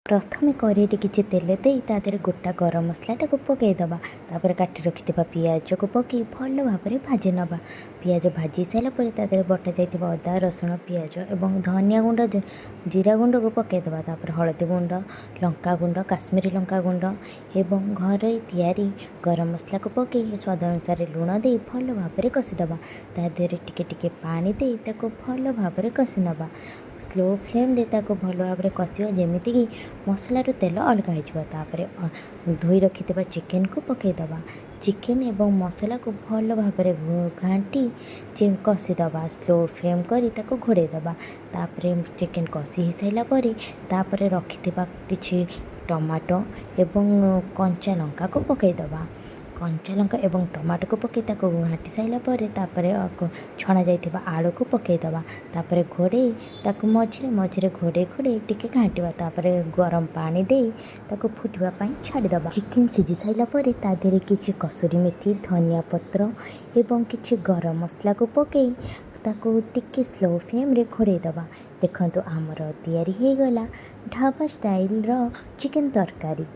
प्रथमे कड़ाई किसी तेल दे गोटा गरम मसला को पकईदबा तापर काटी रखि पियाज को पकई भल भाव में भाजी नवा। पियाज भाजी सारापर तादेह बटा जाइए अदा रसुण पियाज और धनिया गुंड जीरा गुंड को पकईदबा। तापर हलदी गुंड लंका गुंड काश्मीरी लंका गुंड एवं घर तैयारी गरम मसला को पकई स्वाद अनुसार लुण दे भल भाव में कषिदबा। तादेह टिके पानी दे भल भाव में कषि नवा। स्लो फ्लेम रे ताको भल भाव में कषियो जेमिति कि मसलार तेल अलग हो। धोई रखि चिकेन को पकईदबा। चिकेन एवं मसला को भल भाव में घाटी कषिदबा। स्लो फ्लेम करी ताको घोड़ेदबा। तापरे चिकेन कषि हो सारा पर रखि किछि टमाटो एवं कंचा लंका को पकईदबा। कंचा लंका एवं टमाटो को पकई ताको घाटी सारा पर छणा जाइथिबा आलू को पकईदबा। तापर घोड़े ताको मझे मझे घोड़े घोड़े टिके घाटिबा। तापर गरम पानी दे ताको फुटवा पाई छाड़ीदबा। चिकेन सिझी सारा पर तादेहरे किछि कसूरी मेथी धनिया पत्र एवं किछि गरम मसला को पकई ताको टिके स्लो फ्लेम रे घोड़ेदबा। देखंतु आमर तैयारी हो गला ढाबा स्टाइल रो चिकेन तरकारी।